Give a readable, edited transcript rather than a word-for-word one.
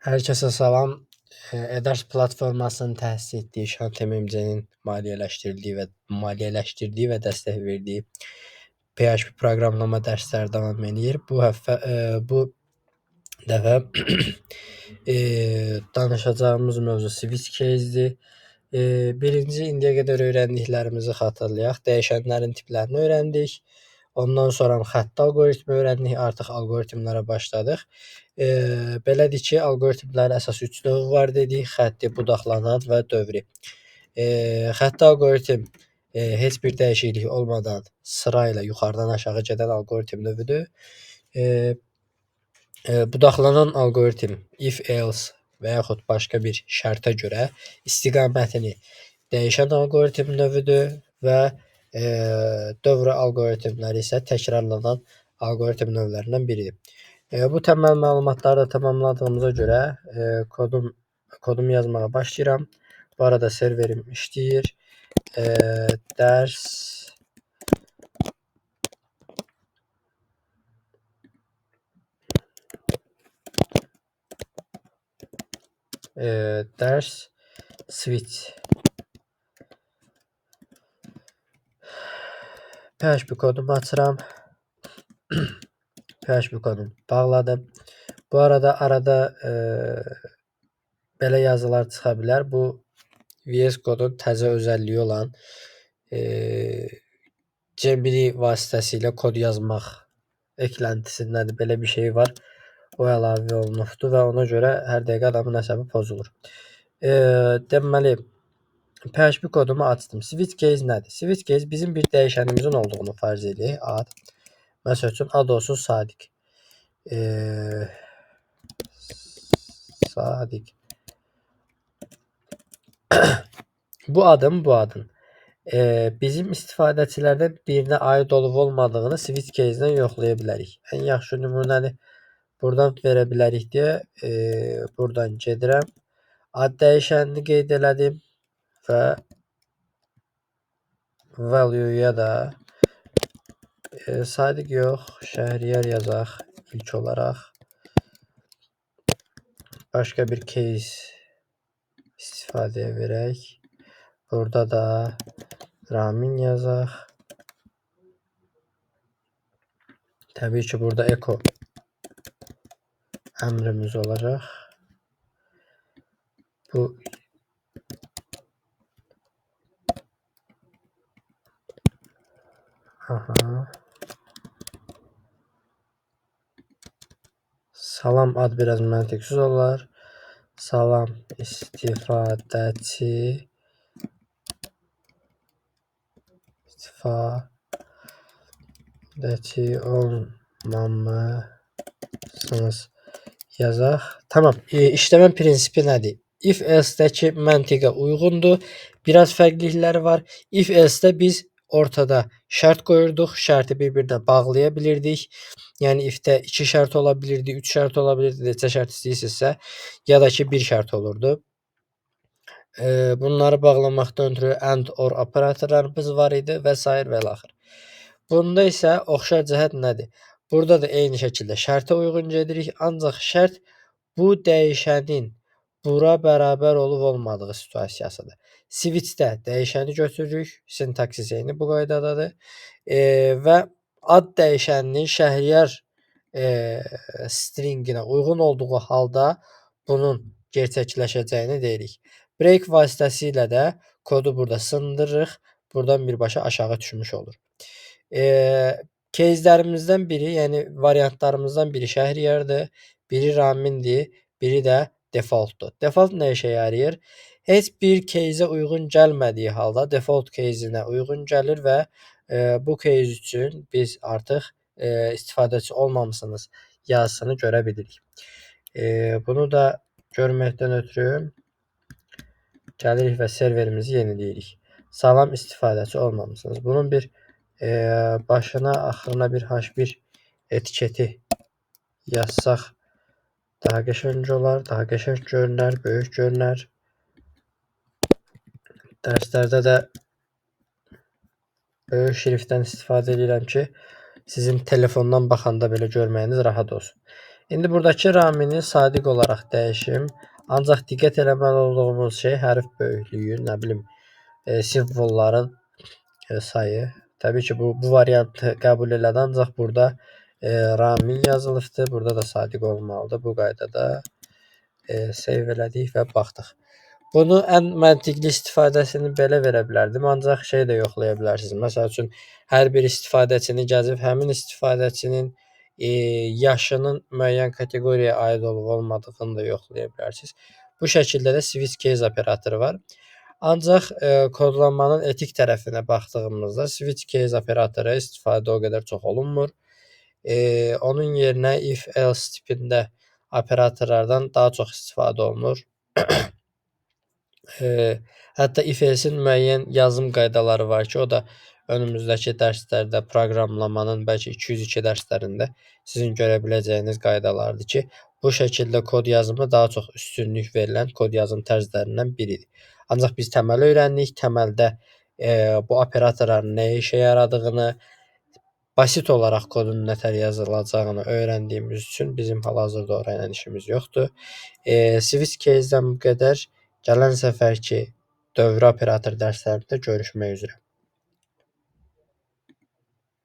Herkese salam. Edars platformasının təsis etdiyi Şant MMC-nin maliyyələşdirdiyi və dəstək verdiyi PHP proqramlama dərsləri davam edir. Bu dəfə danışacağımız mövzu switch case-dir. Birinci indiyə qədər öyrəndiklərimizi xatırlayaq. Dəyişənlərin tiplərini öyrəndik. Ondan sonra xətti alqoritmi öyrəndik. Artıq alqoritmlərə başladıq. Belədir ki, alqoritmlərin əsas 3 növü var dedik: xətti, budaqlanan və dövri. Xətti alqoritm heç bir dəyişiklik olmadan sırayla yuxarıdan aşağı gedən alqoritm növüdür. Budaqlanan alqoritm if else və yaxud başqa bir şərtə görə istiqamətini dəyişən alqoritm növüdür və dövri alqoritmləri isə təkrarlanan alqoritm növlərindən biridir. Bu təməl məlumatları da tamamladığımıza görə kodumu yazmağa başlayıram. Bu arada serverim işləyir. Dərs switch PHP kodumu açıram. PHP kodumu bağladım. Bu arada belə yazılar çıxa bilər. Bu VS Code'un təzə özəlliyi olan Gemini vasitəsilə kod yazmaq ekləntisindədir. Belə bir şey var. O əlavə olunubdur və ona görə hər dəqiqə adamın əsəbi pozulur. Deməli, PHP kodumu açdım. Switch case nədir? Switch case bizim bir dəyişənimizin olduğunu farz edirik. Ad. Məsəl üçün ad olsun Sadiq. Sadiq. Bu adın bizim istifadəçilərdən birinə aid olub olmadığını switch case-dən yoxlaya bilərik. Ən yaxşı nümunəni buradan verə bilərik deyə buradan gedirəm. Ad dəyişənini qeyd elədim və value-ya da Sadiq yox, Şəhriyar yazaq ilk olaraq. Başqa bir case istifadəyə verək. Burada da Ramin yazaq. Təbii ki, burada echo əmrimiz olacaq. Bu salam ad biraz məntiqsiz olar. Salam istifadəçi olmamısınız yazaq. Tamam. İşləmə prinsipi nədir? If else-dəki məntiqə uyğundur. Biraz fərqlilikləri var. If else-də biz ortada şərt qoyurduq. Şərti bir-birinə bağlaya bilirdik. Yəni if-də 2 şərt ola bilirdi, 3 şərt ola bilirdi, neçə şərt istəyirsinizsə, ya da ki 1 şərt olurdu. Bunları bağlamaqdan ötürü and or operatorlarımız var idi və s. və ilaxır. Bunda isə oxşar cəhət nədir? Burada da eyni şəkildə şərtə uyğun gedirik, ancaq şərt bu dəyişənin bura bərabər olub olmadığı situasiyasıdır. Switch-də dəyişəni götürürük, sintaksis eyni bu qaydadadır və ad dəyişəninin Şəhriyar stringinə uyğun olduğu halda bunun gerçəkləşəcəyini deyirik. Break vasitəsilə də kodu burada sındırırıq. Buradan birbaşa aşağı düşmüş olur. Case'lərimizdən biri, yəni variantlarımızdan biri Şəhriyardır, biri Ramindir, biri də defaultdur. Default nə işə yarayır? Heç bir case-ə uyğun gəlmədiyi halda default case-inə uyğun gəlir və bu case üçün biz artıq istifadəçi olmamısınız yazısını görə bilirik. Bunu da görməkdən ötürü gəlirik və serverimizi yeniləyirik. Salam istifadəçi olmamısınız. Bunun bir başına, axırına bir H1 etiketi yazsaq daha qəşəng olar, daha qəşəng görünər, böyük görünər. Dərslərdə də böyük şriftdən istifadə edirəm ki, sizin telefondan baxanda belə görməyiniz rahat olsun. İndi buradakı Ramini sadiq olaraq dəyişim. Ancaq diqqət eləməli olduğumuz şey hərf böyüklüyü, nə bilim, simvolların sayı. Təbii ki, bu variantı qəbul elədi, ancaq burada Ramin yazılıbdır. Burada da sadiq olmalıdır. Bu qaydada save elədik və baxdıq. Bunu ən məntiqli istifadəsini belə verə bilərdim, ancaq şey də yoxlaya bilərsiniz. Məsəl üçün, hər bir istifadəçini gəzib həmin istifadəçinin yaşının müəyyən kateqoriyaya aid olub-olmadığını da yoxlaya bilərsiniz. Bu şəkildə də switch case operatoru var. Ancaq kodlamanın etik tərəfinə baxdığımızda switch case operatoru istifadə o qədər çox olunmur. Onun yerinə if else tipində operatorlardan daha çox istifadə olunur. Hətta if else-in müəyyən yazım qaydaları var ki, o da önümüzdəki dərslərdə proqramlamanın bəlkə 202 dərslərində sizin görə biləcəyiniz qaydalardır ki, bu şəkildə kod yazımı daha çox üstünlük verilən kod yazım tərzlərindən biridir. Ancaq biz təməl öyrəndik. Təməldə bu operatorların nə işə yaradığını, basit olaraq kodun nətər yazılacağını öyrəndiyimiz üçün bizim hal-hazırda orayla işimiz yoxdur. Switch case-dən bu qədər. Gələn səfərki dövrə operator dərslərində görüşmək üzrə.